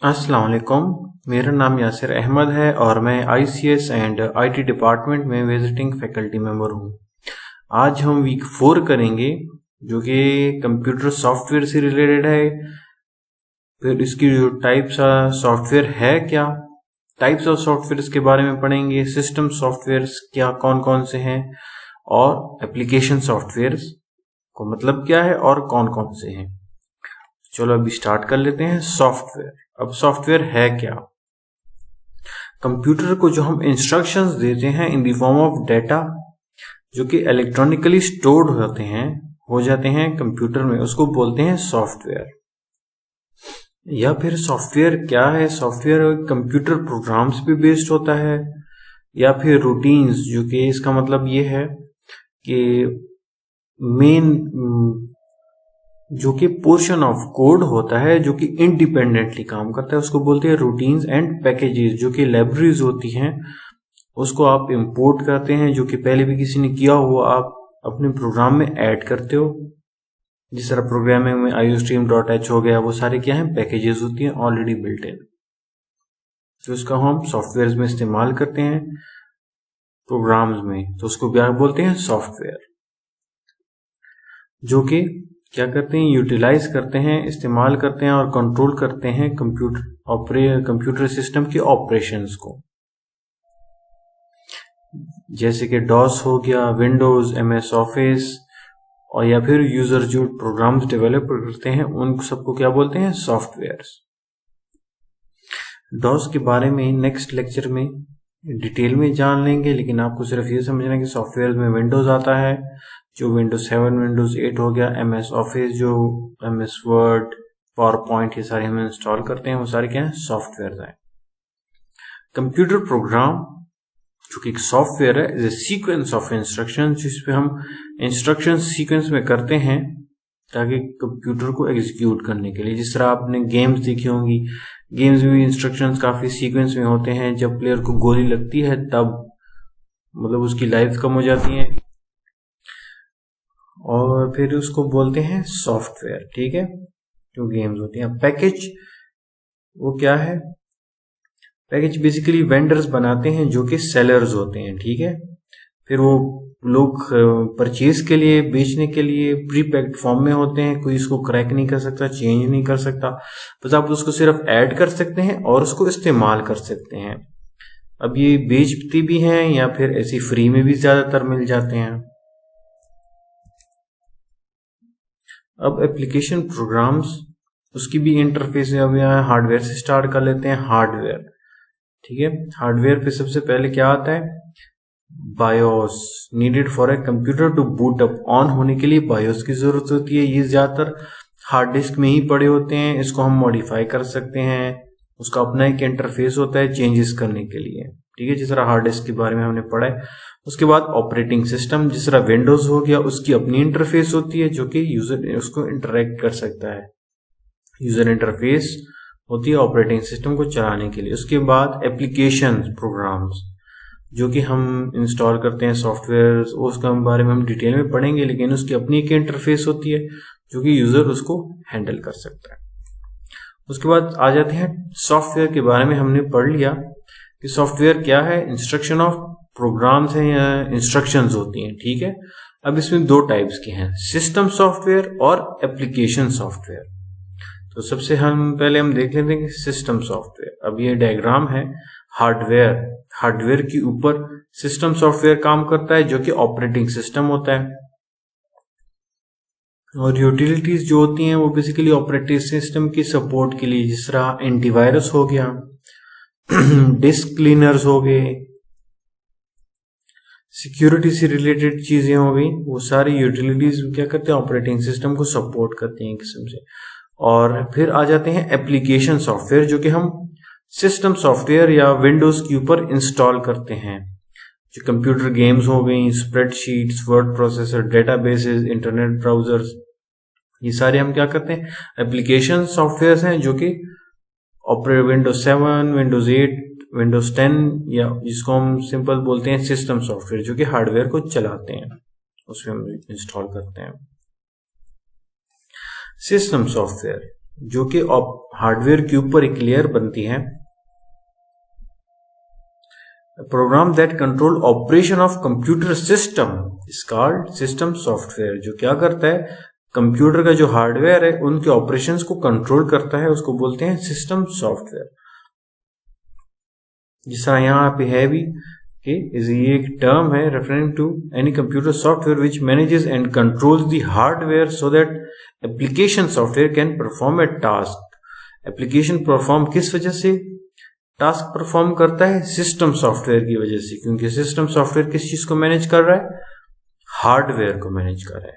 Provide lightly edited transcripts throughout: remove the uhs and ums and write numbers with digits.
अस्सलाम वालेकुम। मेरा नाम यासिर अहमद है और मैं आईसीएस एंड आईटी डिपार्टमेंट में विजिटिंग फैकल्टी मेंबर हूँ। आज हम वीक 4 करेंगे जो कि कंप्यूटर सॉफ्टवेयर से रिलेटेड है। फिर इसकी जो टाइप्स सॉफ्टवेयर है क्या, टाइप्स ऑफ सॉफ्टवेयर के बारे में पढ़ेंगे, सिस्टम सॉफ्टवेयर क्या कौन कौन से हैं और एप्लीकेशन सॉफ्टवेयर को मतलब क्या है और कौन कौन से हैं। चलो अभी स्टार्ट कर लेते हैं। सॉफ्टवेयर, अब सॉफ्टवेयर है क्या? कंप्यूटर को जो हम इंस्ट्रक्शंस देते हैं in the form of data जो कि इलेक्ट्रॉनिकली स्टोर्ड हो जाते हैं कंप्यूटर में, उसको बोलते हैं सॉफ्टवेयर। या फिर सॉफ्टवेयर क्या है? सॉफ्टवेयर कंप्यूटर प्रोग्राम्स पे बेस्ड होता है या फिर रूटीन्स, जो कि इसका मतलब ये है कि मेन जो कि पोर्शन ऑफ कोड होता है जो कि इंडिपेंडेंटली काम करता है, उसको बोलते हैं रूटीन्स एंड पैकेजेस। जो कि लाइब्रेरीज होती हैं उसको आप इंपोर्ट करते हैं, जो कि पहले भी किसी ने किया हो, आप अपने प्रोग्राम में ऐड करते हो। जिस तरह प्रोग्रामिंग में iostream.h हो गया, वो सारे क्या हैं? पैकेजेस होती हैं ऑलरेडी बिल्ट इन, तो उसका हम सॉफ्टवेयर में इस्तेमाल करते हैं प्रोग्राम्स में, तो उसको क्या बोलते हैं? सॉफ्टवेयर। जो कि क्या करते हैं? यूटिलाइज करते हैं, इस्तेमाल करते हैं और कंट्रोल करते हैं कंप्यूटर सिस्टम के ऑपरेशंस को, जैसे कि डॉस हो गया, विंडोज, एमएस ऑफिस, और या फिर यूजर जो प्रोग्राम्स डेवलप करते हैं उन सबको क्या बोलते हैं? सॉफ्टवेयर्स। डॉस के बारे में नेक्स्ट लेक्चर में डिटेल में जान लेंगे, लेकिन आपको सिर्फ ये समझना है कि सॉफ्टवेयर में विंडोज आता है, जो विंडोज 7, विंडोज 8 हो गया, एमएस ऑफिस, जो एमएस वर्ड, पावर पॉइंट, ये सारे हम इंस्टॉल करते हैं, वो सारे क्या हैं? सॉफ्टवेयर हैं। कंप्यूटर प्रोग्राम जो कि एक सॉफ्टवेयर है, is a sequence of instruction, जिसपे हम इंस्ट्रक्शन सीक्वेंस में करते हैं ताकि कंप्यूटर को एग्जीक्यूट करने के लिए। जिस तरह आपने गेम्स देखी होंगी, गेम्स में भी इंस्ट्रक्शंस काफी सीक्वेंस में होते हैं। जब प्लेयर को गोली लगती है तब मतलब उसकी लाइफ कम हो जाती है, और फिर उसको बोलते हैं सॉफ्टवेयर। ठीक है, जो गेम्स होती हैं। पैकेज वो क्या है? पैकेज बेसिकली वेंडर्स बनाते हैं जो कि सेलर्स होते हैं। ठीक है, फिर वो लोग परचेज के लिए, बेचने के लिए प्री पैक्ड फॉर्म में होते हैं। कोई इसको क्रैक नहीं कर सकता, चेंज नहीं कर सकता, बस आप उसको सिर्फ ऐड कर सकते हैं और उसको इस्तेमाल कर सकते हैं। अब ये बेचती भी हैं या फिर ऐसी फ्री में भी ज्यादातर मिल जाते हैं। अब एप्लीकेशन प्रोग्राम्स, उसकी भी इंटरफेस है। अब यहाँ हार्डवेयर से स्टार्ट कर लेते हैं। हार्डवेयर, ठीक है, हार्डवेयर पे सबसे पहले क्या आता है? BIOS, needed for a computer to boot up. On होने के लिए बायोस की जरूरत होती है। ये ज्यादातर हार्ड डिस्क में ही पड़े होते हैं। इसको हम मॉडिफाई कर सकते हैं, उसका अपना एक इंटरफेस होता है चेंजेस करने के लिए। ठीक है, जिस तरह हार्ड डिस्क के बारे में हमने पढ़ा है। उसके बाद ऑपरेटिंग सिस्टम, जिस तरह विंडोज हो गया, उसकी अपनी इंटरफेस होती है जो कि यूजर उसको इंटरेक्ट कर सकता है। यूजर इंटरफेस होती है ऑपरेटिंग सिस्टम को चलाने के लिए। उसके बाद एप्लीकेशन प्रोग्राम्स जो कि हम इंस्टॉल करते हैं सॉफ्टवेयर, उसका बारे में हम डिटेल में पढ़ेंगे, लेकिन उसकी अपनी एक इंटरफेस होती है जो कि यूजर उसको हैंडल कर सकता है। उसके बाद आ जाते हैं सॉफ्टवेयर के बारे में। हमने पढ़ लिया कि सॉफ्टवेयर क्या है? इंस्ट्रक्शन ऑफ प्रोग्राम्स हैं या इंस्ट्रक्शंस होती हैं। ठीक है, अब इसमें दो टाइप्स के हैं, सिस्टम सॉफ्टवेयर और एप्लीकेशन सॉफ्टवेयर। तो सबसे पहले हम देख लेते हैं कि सिस्टम सॉफ्टवेयर। अब ये डायग्राम है हार्डवेयर के ऊपर सिस्टम सॉफ्टवेयर काम करता है जो कि ऑपरेटिंग सिस्टम होता है, और यूटिलिटीज जो होती हैं वो बेसिकली ऑपरेटिंग सिस्टम की सपोर्ट के लिए, जिस तरह एंटीवायरस हो गया, डिस्क क्लीनर्स हो गए, सिक्योरिटी से रिलेटेड चीजें हो गई, वो सारी यूटिलिटीज क्या करते हैं? ऑपरेटिंग सिस्टम को सपोर्ट करते हैं एक किस्म से। और फिर आ जाते हैं एप्लीकेशन सॉफ्टवेयर जो कि हम सिस्टम सॉफ्टवेयर या विंडोज के ऊपर इंस्टॉल करते हैं, जो कंप्यूटर गेम्स हो गई, spreadsheets, word processor, databases, internet browsers, ये सारे हम क्या करते हैं? एप्लीकेशन सॉफ्टवेयर हैं जो कि विंडोज 7, विंडोज 8, विंडोज 10, या जिसको हम सिंपल बोलते हैं सिस्टम सॉफ्टवेयर, जो कि हार्डवेयर को चलाते हैं, उसमें हम इंस्टॉल करते हैं। सिस्टम सॉफ्टवेयर जो कि हार्डवेयर के ऊपर एक लेयर बनती है। Program that control operation of computer system is called system software. जो क्या करता है, कंप्यूटर का जो हार्डवेयर है उनके ऑपरेशंस को कंट्रोल करता है, उसको बोलते हैं सिस्टम सॉफ्टवेयर। जिस तरह यहाँ पे है भी कि ये एक टर्म है referring to any computer software which manages and controls the hardware so that application software can perform a task. Application perform किस वजह से टास्क परफॉर्म करता है? सिस्टम सॉफ्टवेयर की वजह से, क्योंकि सिस्टम सॉफ्टवेयर किस चीज को मैनेज कर रहा है? हार्डवेयर को मैनेज कर रहा है।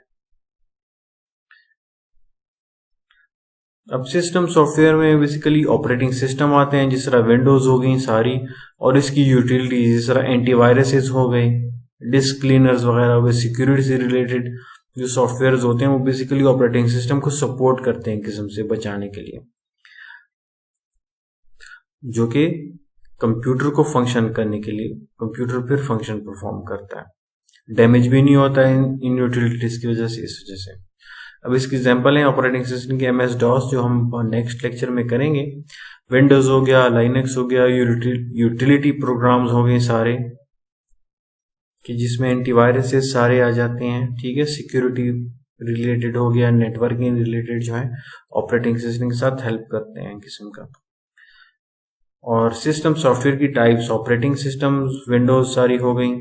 अब सिस्टम सॉफ्टवेयर में बेसिकली ऑपरेटिंग सिस्टम आते हैं, जिस तरह विंडोज हो गई सारी, और इसकी यूटिलिटी जिस तरह एंटीवायरसेस हो गए, डिस्क क्लीनर्स वगैरह हो गए, सिक्योरिटी से रिलेटेड जो सॉफ्टवेयर होते हैं वो बेसिकली ऑपरेटिंग सिस्टम को सपोर्ट करते हैं किस्म से बचाने के लिए, जो कि कंप्यूटर को फंक्शन करने के लिए कंप्यूटर फिर फंक्शन परफॉर्म करता है। डैमेज भी नहीं होता है इन यूटिलिटीज की वजह से, इस वजह से। अब इसकी एग्जांपल है ऑपरेटिंग सिस्टम की MS DOS, जो हम नेक्स्ट लेक्चर में करेंगे। विंडोज हो गया, लाइनक्स हो गया, यूटिलिटी प्रोग्राम्स हो गए सारे, कि जिसमें एंटीवायरसेस सारे आ जाते हैं, ठीक है। सिक्योरिटी रिलेटेड हो गया, नेटवर्किंग रिलेटेड जो है ऑपरेटिंग सिस्टम के साथ हेल्प करते हैं किस्म का। और सिस्टम सॉफ्टवेयर की टाइप्स, ऑपरेटिंग सिस्टम विंडोज सारी हो गई,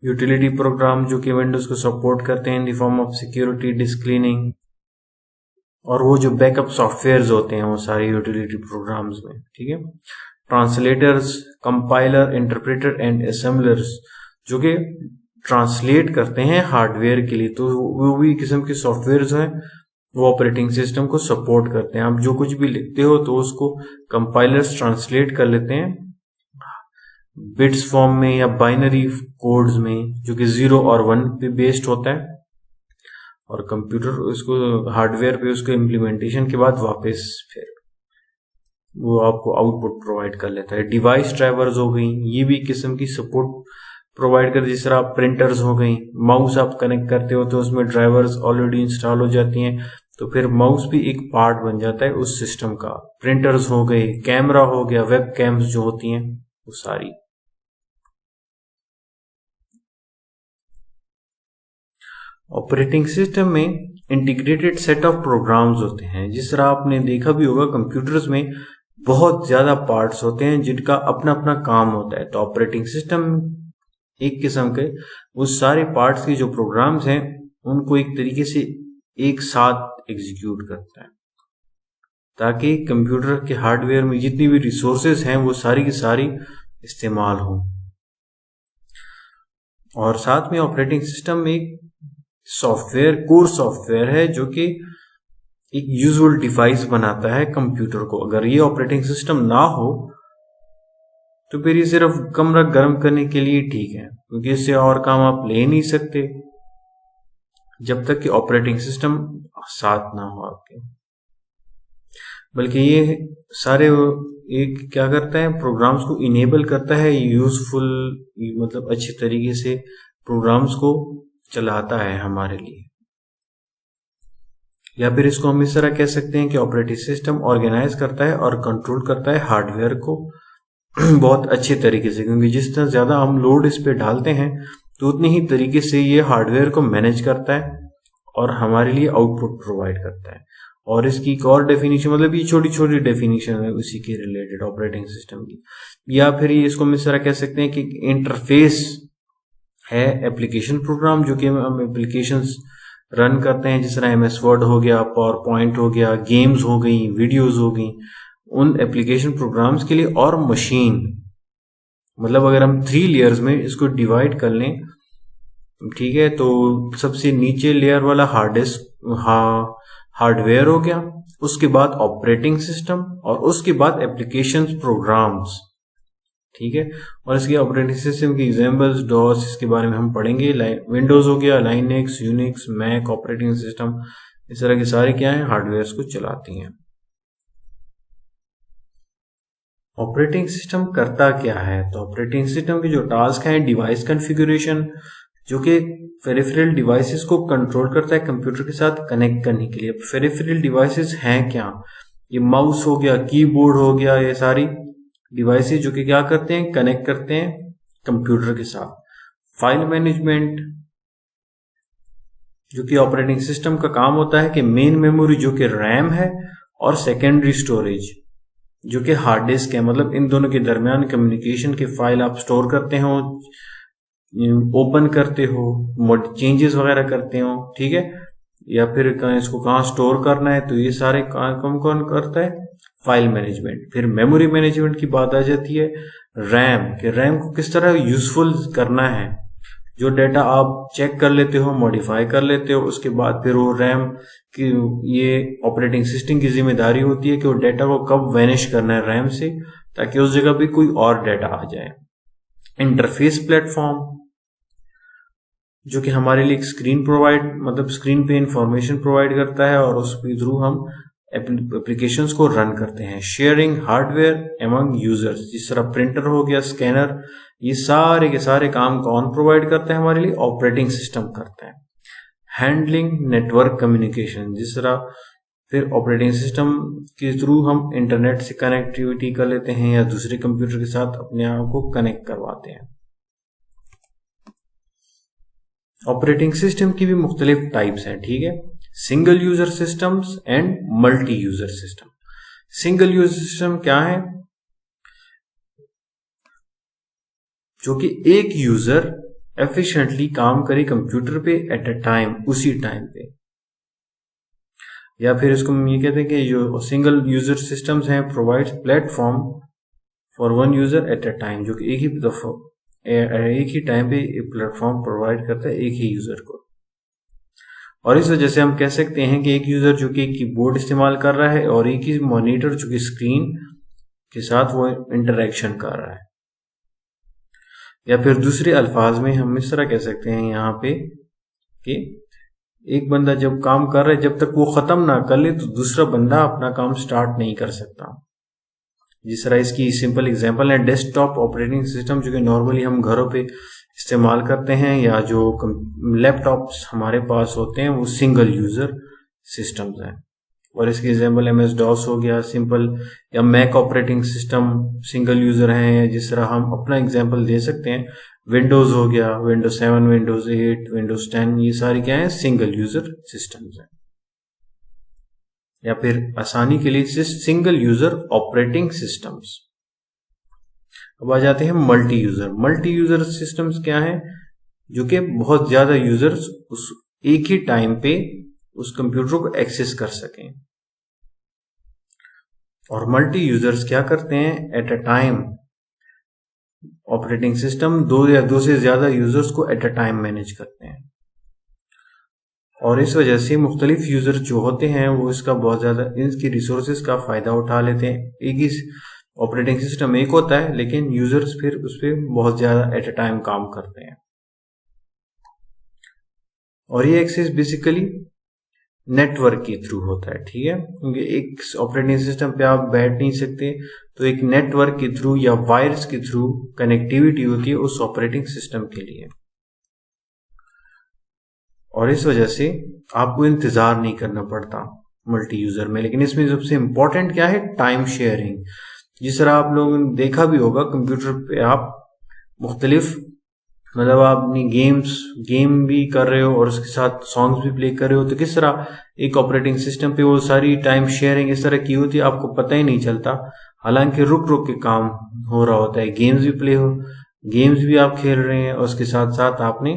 यूटिलिटी प्रोग्राम जो कि विंडोज को सपोर्ट करते हैं in the form of security, disk cleaning, और वो जो बैकअप सॉफ्टवेयर्स होते हैं वो सारे यूटिलिटी प्रोग्राम्स में, ठीक है। Translators, compiler, interpreter and assemblers, जो कि ट्रांसलेट करते हैं हार्डवेयर के लिए, तो वो भी किस्म के सॉफ्टवेयर जो हैं वो ऑपरेटिंग सिस्टम को सपोर्ट करते हैं। आप जो कुछ भी लिखते हो तो उसको कंपाइलर्स ट्रांसलेट कर लेते हैं बिट्स फॉर्म में या बाइनरी कोड्स में, जो कि 0 और 1 पे बेस्ड होता है, और कंप्यूटर उसको हार्डवेयर पे उसके इम्प्लीमेंटेशन के बाद वापस फिर वो आपको आउटपुट प्रोवाइड कर लेता है। डिवाइस ड्राइवर्स हो गई, ये भी किस्म की सपोर्ट प्रोवाइड कर, जिस तरह प्रिंटर्स हो गई, माउस आप कनेक्ट करते हो तो उसमें ड्राइवर्स ऑलरेडी इंस्टॉल हो जाती हैं, तो फिर माउस भी एक पार्ट बन जाता है उस सिस्टम का। प्रिंटर्स हो गए, कैमरा हो गया, वेब कैम्स जो होती हैं वो सारी। ऑपरेटिंग सिस्टम में इंटीग्रेटेड सेट ऑफ प्रोग्राम्स होते हैं। जिस तरह आपने देखा भी होगा कंप्यूटर्स में बहुत ज्यादा पार्ट्स होते हैं जिनका अपना अपना काम होता है, तो ऑपरेटिंग सिस्टम एक किस्म के उस सारे पार्ट्स के जो प्रोग्राम्स हैं उनको एक तरीके से एक साथ एग्जीक्यूट करता है, ताकि कंप्यूटर के हार्डवेयर में जितनी भी रिसोर्सेज हैं वो सारी की सारी इस्तेमाल हो। और साथ में ऑपरेटिंग सिस्टम एक सॉफ्टवेयर, कोर सॉफ्टवेयर है, जो कि एक यूजुअल डिवाइस बनाता है कंप्यूटर को। अगर ये ऑपरेटिंग सिस्टम ना हो तो फिर ये सिर्फ कमरा गर्म करने के लिए ठीक है, क्योंकि इससे और काम आप ले नहीं सकते जब तक कि ऑपरेटिंग सिस्टम साथ ना हो आपके। बल्कि ये सारे एक क्या करता है, प्रोग्राम्स को इनेबल करता है, यूजफुल मतलब अच्छे तरीके से प्रोग्राम्स को चलाता है हमारे लिए। या फिर इसको हम इस तरह कह सकते हैं कि ऑपरेटिंग सिस्टम ऑर्गेनाइज करता है और कंट्रोल करता है हार्डवेयर को बहुत अच्छे तरीके से, क्योंकि जिस तरह ज्यादा हम लोड इस पे डालते हैं तो उतनी ही तरीके से ये हार्डवेयर को मैनेज करता है और हमारे लिए आउटपुट प्रोवाइड करता है। और इसकी एक और डेफिनेशन, मतलब ये छोटी छोटी डेफिनेशन है उसी के रिलेटेड ऑपरेटिंग सिस्टम की। या फिर ये इसको हम इस तरह कह सकते हैं कि इंटरफेस है एप्लीकेशन प्रोग्राम, जो कि हम एप्लीकेशंस रन करते हैं, जिस तरह MS वर्ड हो गया, पावर पॉइंट हो गया, गेम्स हो गई, वीडियोस हो गई, उन एप्लीकेशन प्रोग्राम्स के लिए। और मशीन, मतलब अगर हम 3 लेयर्स में इसको डिवाइड कर लें, ठीक है, तो सबसे नीचे लेयर वाला हार्डवेयर हो गया, उसके बाद ऑपरेटिंग सिस्टम, और उसके बाद एप्लीकेशन प्रोग्राम्स, ठीक है। और इसके ऑपरेटिंग सिस्टम की एग्जांपल्स, डॉस, इसके बारे में हम पढ़ेंगे। विंडोज हो गया, Linux, Unix, Mac operating system, इस तरह के सारे क्या हैं, हार्डवेयर को चलाती हैं। ऑपरेटिंग सिस्टम करता क्या है? तो ऑपरेटिंग सिस्टम के जो टास्क हैं, डिवाइस कॉन्फ़िगरेशन, जो कि पेरिफेरल डिवाइसेस को कंट्रोल करता है कंप्यूटर के साथ कनेक्ट करने के लिए। पेरिफेरल डिवाइसेस हैं क्या? ये माउस हो गया, कीबोर्ड हो गया, ये सारी डिवाइसेस जो कि क्या करते हैं, कनेक्ट करते हैं कंप्यूटर के साथ। फाइल मैनेजमेंट, जो कि ऑपरेटिंग सिस्टम का काम होता है कि मेन मेमोरी जो कि रैम है और सेकेंडरी स्टोरेज जो कि हार्ड डिस्क है, मतलब इन दोनों के दरमियान कम्युनिकेशन के फाइल आप स्टोर करते हो, ओपन करते हो, चेंजेस वगैरह करते हो, ठीक है, या फिर इसको कहाँ स्टोर करना है, तो ये सारे काम कौन करता है? File management. फिर मेमोरी मैनेजमेंट की बात आ जाती है, रैम के रैम को किस तरह यूजफुल करना है, जो डेटा आप चेक कर लेते हो, मॉडिफाई कर लेते हो, उसके बाद फिर वो रैम की ये ऑपरेटिंग सिस्टम की जिम्मेदारी होती है कि वो डेटा को कब वैनिश करना है रैम से, ताकि उस जगह पे कोई और डेटा आ जाए। इंटरफेस प्लेटफॉर्म, जो कि हमारे लिए स्क्रीन प्रोवाइड, मतलब स्क्रीन पे इंफॉर्मेशन प्रोवाइड करता है और उसके थ्रू हम एप्लीकेशंस को रन करते हैं। शेयरिंग हार्डवेयर एमंग यूजर्स, जिस तरह प्रिंटर हो गया, स्कैनर, ये सारे के सारे काम कौन प्रोवाइड करता है हमारे लिए? ऑपरेटिंग सिस्टम करता है। हैंडलिंग नेटवर्क कम्युनिकेशन, जिस तरह फिर ऑपरेटिंग सिस्टम के थ्रू हम इंटरनेट से कनेक्टिविटी कर लेते हैं या दूसरे कंप्यूटर के साथ अपने आप को कनेक्ट करवाते हैं। ऑपरेटिंग सिस्टम की भी मुख्तलिफ टाइप्स हैं, ठीक है, single user systems and multi user system. Single user system क्या है? जो कि एक यूजर एफिशिएंटली काम करे कंप्यूटर पे एट अ टाइम, उसी टाइम पे, या फिर इसको हम ये कहते हैं कि जो सिंगल यूजर सिस्टम्स हैं provides platform for one user eight a time, जो कि एक ही टाइम पे एक प्लेटफॉर्म प्रोवाइड करता है एक ही यूजर को। और इस वजह से हम कह सकते हैं कि एक यूजर जो कि कीबोर्ड इस्तेमाल कर रहा है और एक ही मॉनिटर जो कि स्क्रीन के साथ वो इंटरेक्शन कर रहा है। या फिर दूसरे अल्फाज में हम इस तरह कह सकते हैं यहाँ पे कि एक बंदा जब काम कर रहा है, जब तक वो खत्म ना कर ले तो दूसरा बंदा अपना काम स्टार्ट नहीं कर सकता। जिस तरह इसकी सिंपल एग्जांपल है डेस्कटॉप ऑपरेटिंग सिस्टम, जो कि नॉर्मली हम घरों पे इस्तेमाल करते हैं, या जो लैपटॉप्स हमारे पास होते हैं वो सिंगल यूजर सिस्टम्स हैं। और इसकी एग्जांपल MS DOS हो गया सिंपल, या Mac operating system single user हैं। जिस तरह हम अपना एग्जांपल दे सकते हैं, विंडोज हो गया, विंडोज 7, विंडोज 8, विंडोज 10, ये सारी क्या है? सिंगल यूजर सिस्टम्स हैं। या फिर आसानी के लिए सिंगल यूजर ऑपरेटिंग सिस्टम्स। अब आ जाते हैं multi user. Multi user systems क्या है? जो कि बहुत ज्यादा यूजर्स उस एक ही टाइम पे उस कंप्यूटर को एक्सेस कर सकें। और मल्टी यूजर्स क्या करते हैं? Eight a time operating system दो या दो से ज्यादा यूजर्स को एट अ टाइम मैनेज करते हैं। और इस वजह से मुख्तलिफ यूजर जो होते हैं वो इसका बहुत ज्यादा इनकी रिसोर्सेज का फायदा उठा लेते हैं। एक ही ऑपरेटिंग सिस्टम एक होता है लेकिन यूजर्स फिर उस पर बहुत ज्यादा एट अ टाइम काम करते हैं। और ये एक्सेस बेसिकली नेटवर्क के थ्रू होता है, ठीक है, क्योंकि एक ऑपरेटिंग सिस्टम पे आप बैठ नहीं सकते, तो एक नेटवर्क के थ्रू या वायर्स के थ्रू कनेक्टिविटी होती है उस ऑपरेटिंग सिस्टम के लिए। और इस वजह से आपको इंतजार नहीं करना पड़ता मल्टी यूजर में। लेकिन इसमें सबसे इंपॉर्टेंट क्या है? Time sharing. जिस तरह आप लोगों ने देखा भी होगा कंप्यूटर पे आप मुख्तलिफ, मतलब आप अपनी गेम भी कर रहे हो और उसके साथ सॉन्ग्स भी प्ले कर रहे हो, तो किस तरह एक ऑपरेटिंग सिस्टम पे वो सारी टाइम शेयरिंग इस तरह की होती है, आपको पता ही नहीं चलता। हालांकि रुक रुक के काम हो रहा होता है, गेम्स भी आप खेल रहे हैं और उसके साथ साथ आपने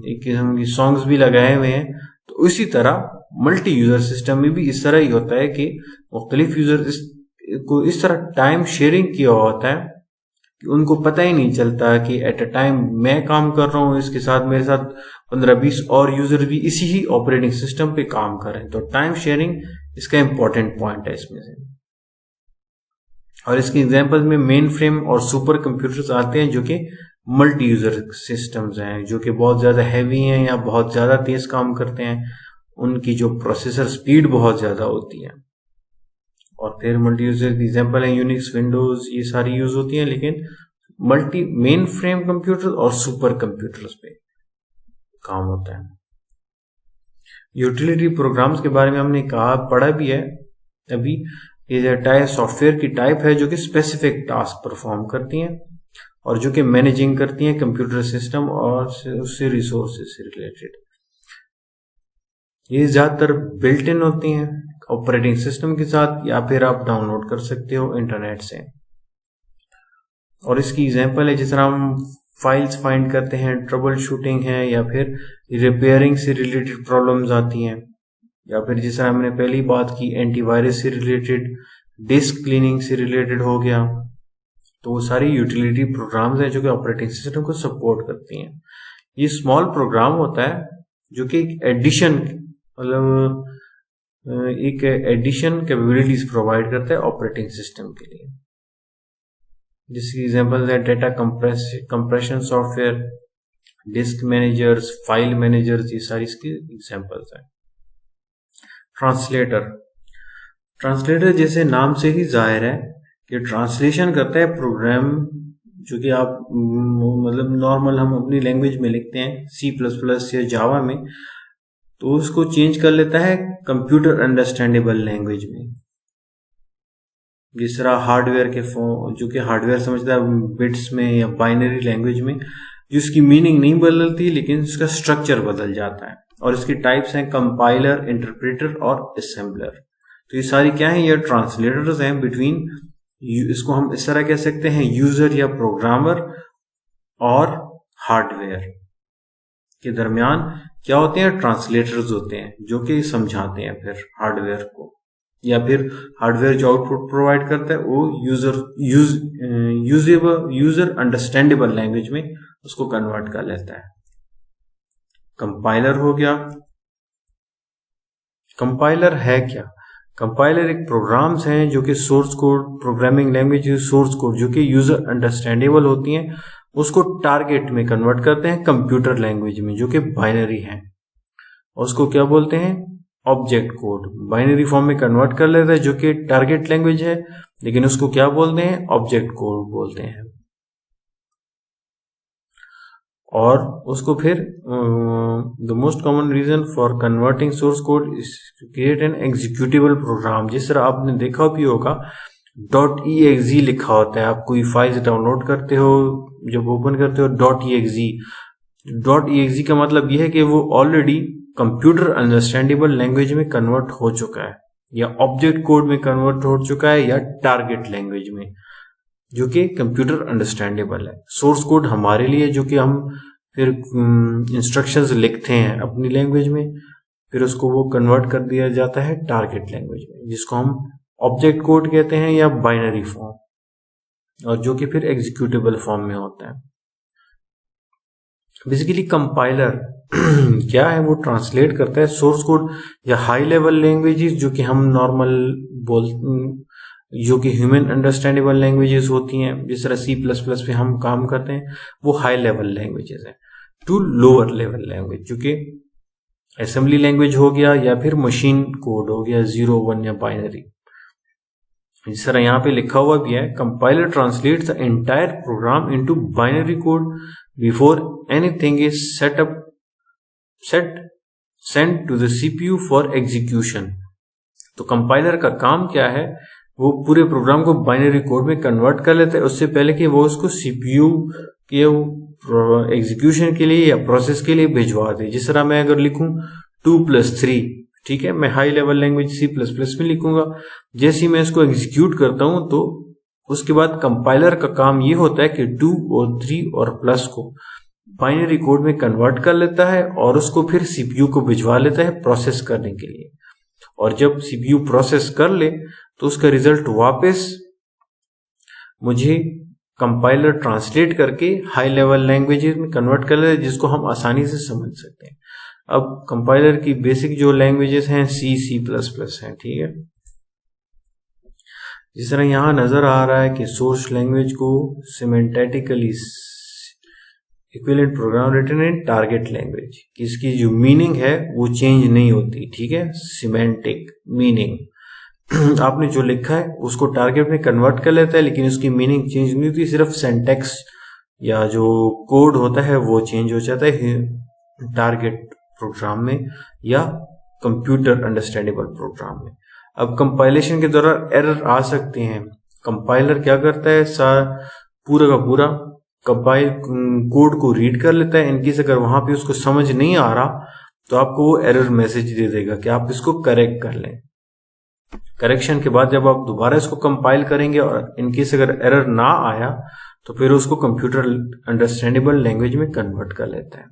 एक किस्म की सॉन्ग्स भी लगाए हुए हैं। तो इसी तरह मल्टी यूजर सिस्टम में भी इस तरह ही होता है कि मुख्तलिफ यूजर को इस तरह टाइम शेयरिंग किया होता है कि उनको पता ही नहीं चलता कि एट अ टाइम मैं काम कर रहा हूँ, इसके साथ मेरे साथ 15-20 और यूजर भी इसी ही ऑपरेटिंग सिस्टम पे काम कर रहे हैं। तो टाइम शेयरिंग इसका इंपॉर्टेंट पॉइंट है इसमें से। और इसके एग्जांपल में मेन फ्रेम और सुपर कंप्यूटर्स आते हैं, जो कि मल्टी यूजर सिस्टम्स हैं, जो कि बहुत ज्यादा हैवी हैं या बहुत ज्यादा तेज काम करते हैं, उनकी जो प्रोसेसर स्पीड बहुत ज्यादा होती है। और फिर मल्टी यूजर की एग्जांपल है यूनिक्स, विंडोज, ये सारी यूज होती हैं, लेकिन मल्टी मेन फ्रेम कंप्यूटर और सुपर कंप्यूटर्स पे काम होता है। यूटिलिटी प्रोग्राम्स के बारे में हमने पढ़ा भी है अभी। ये सॉफ्टवेयर की टाइप है जो कि स्पेसिफिक टास्क परफॉर्म करती हैं और जो कि मैनेजिंग करती हैं कंप्यूटर सिस्टम और उससे रिसोर्सेज से रिलेटेड। ये ज्यादातर बिल्ट इन होती हैं ऑपरेटिंग सिस्टम के साथ, या फिर आप डाउनलोड कर सकते हो इंटरनेट से। और इसकी एग्जांपल है जिस तरह हम फाइल्स फाइंड करते हैं, ट्रबल शूटिंग है, या फिर रिपेयरिंग से रिलेटेड प्रॉब्लम्स आती हैं, या फिर जिस तरह हमने पहली बात की एंटीवायरस से रिलेटेड, डिस्क क्लीनिंग से रिलेटेड हो गया। तो वो सारी यूटिलिटी प्रोग्राम्स हैं जो कि ऑपरेटिंग सिस्टम को सपोर्ट करती हैं। ये स्मॉल प्रोग्राम होता है जो कि एक एडिशन कैपेबिलिटीज प्रोवाइड करता है ऑपरेटिंग सिस्टम के लिए। जिसकी एग्जांपल है data compression software, disk managers, file managers, ये सारी इसकी एग्जांपल्स हैं। ट्रांसलेटर जैसे नाम से ही जाहिर है कि ट्रांसलेशन करता है प्रोग्राम जो कि आप मतलब नॉर्मल हम अपनी लैंग्वेज में लिखते हैं C++ या जावा में, तो उसको चेंज कर लेता है कंप्यूटर अंडरस्टैंडेबल लैंग्वेज में। जिस तरह हार्डवेयर के जो कि हार्डवेयर समझता है बिट्स में या बाइनरी लैंग्वेज में, जिसकी मीनिंग नहीं बदलती लेकिन इसका स्ट्रक्चर बदल जाता है। और इसकी टाइप्स हैं कंपाइलर, इंटरप्रेटर और असेंबलर। तो ये सारी क्या है, ये ट्रांसलेटर्स हैं बिटवीन, इसको हम इस तरह कह सकते हैं, यूजर या प्रोग्रामर और हार्डवेयर के दरमियान क्या होते हैं, ट्रांसलेटर्स होते हैं जो कि समझाते हैं फिर हार्डवेयर को, या फिर हार्डवेयर जो आउटपुट प्रोवाइड करता है वो यूजर अंडरस्टैंडेबल लैंग्वेज में उसको कन्वर्ट कर लेता है। कंपाइलर हो गया। कंपाइलर है क्या? कंपाइलर एक प्रोग्राम्स हैं जो कि source code, programming language source code जो कि यूजर अंडरस्टैंडेबल होती हैं, उसको टारगेट में कन्वर्ट करते हैं कंप्यूटर लैंग्वेज में जो कि बाइनरी है। उसको क्या बोलते हैं, ऑब्जेक्ट कोड। बाइनरी फॉर्म में कन्वर्ट कर लेता है जो कि टारगेट लैंग्वेज है, लेकिन उसको क्या बोलते हैं, ऑब्जेक्ट कोड बोलते हैं। और उसको फिर the most common reason for converting source code is create an executable program. जिस तरह आपने देखा भी होगा .exe लिखा होता है, आप कोई फाइल्स डाउनलोड करते हो, जब ओपन करते हो .exe का मतलब यह है कि वो ऑलरेडी कंप्यूटर अंडरस्टैंडेबल लैंग्वेज में कन्वर्ट हो चुका है, या ऑब्जेक्ट कोड में कन्वर्ट हो चुका है, या टारगेट लैंग्वेज में जो कि कंप्यूटर अंडरस्टैंडेबल है। सोर्स कोड हमारे लिए जो कि हम फिर इंस्ट्रक्शंस लिखते हैं अपनी लैंग्वेज में, फिर उसको वो कन्वर्ट कर दिया जाता है टारगेट लैंग्वेज में, जिसको हम ऑब्जेक्ट कोड कहते हैं या बाइनरी फॉर्म, और जो कि फिर एग्जीक्यूटेबल फॉर्म में होता है। बेसिकली कंपाइलर क्या है, वो ट्रांसलेट करता है सोर्स कोड या हाई लेवल लैंग्वेजेस जो कि हम नॉर्मल जो कि ह्यूमन अंडरस्टैंडेबल लैंग्वेजेस होती हैं, जिस तरह C++ पे हम काम करते हैं, वो हाई लेवल लैंग्वेजेस हैं, टू लोअर लेवल लैंग्वेज जो कि असेंबली लैंग्वेज हो गया, या फिर मशीन कोड हो गया 0 1 या बाइनरी। जिस तरह यहाँ पे लिखा हुआ भी है, compiler translates the entire program into binary code before anything is sent to the CPU for execution. तो कंपाइलर का काम क्या है, वो पूरे प्रोग्राम को बाइनरी कोड में कन्वर्ट कर लेता है उससे पहले कि वो उसको CPU के एग्जीक्यूशन के लिए या प्रोसेस के लिए भिजवा दे। जिस तरह मैं अगर लिखूं 2+3, ठीक है, मैं हाई लेवल लैंग्वेज C++ में लिखूंगा, जैसे ही मैं इसको एग्जीक्यूट करता हूं तो उसके बाद कंपाइलर का काम ये होता है कि 2 और 3 और प्लस को बाइनरी कोड में कन्वर्ट कर लेता है और उसको फिर CPU को भिजवा लेता है प्रोसेस करने के लिए। और जब CPU प्रोसेस कर ले तो उसका रिजल्ट वापस मुझे कंपाइलर ट्रांसलेट करके हाई लेवल लैंग्वेजेस में कन्वर्ट कर ले, जिसको हम आसानी से समझ सकते हैं। अब कंपाइलर की बेसिक जो लैंग्वेजेस हैं C++ हैं, ठीक है। जिस तरह यहां नजर आ रहा है कि सोर्स लैंग्वेज को semantically equivalent program written in target language, इसकी जो मीनिंग है वो चेंज नहीं होती, ठीक है, सिमेंटिक मीनिंग। आपने जो लिखा है उसको टारगेट में कन्वर्ट कर लेता है, लेकिन उसकी मीनिंग चेंज नहीं होती, सिर्फ सेंटेक्स या जो कोड होता है वो चेंज हो जाता है टारगेट प्रोग्राम में या कंप्यूटर अंडरस्टैंडेबल प्रोग्राम में। अब कंपाइलेशन के दौरान एरर आ सकते हैं। कंपाइलर क्या करता है, पूरा का पूरा कंपाइल कोड को रीड कर लेता है। इनकेस अगर वहां पे उसको समझ नहीं आ रहा तो आपको वो एरर मैसेज दे देगा कि आप इसको करेक्ट कर लें। करेक्शन के बाद जब आप दोबारा इसको कंपाइल करेंगे और इनकेस अगर एरर ना आया तो फिर उसको कंप्यूटर अंडरस्टैंडेबल लैंग्वेज में कन्वर्ट कर लेता है।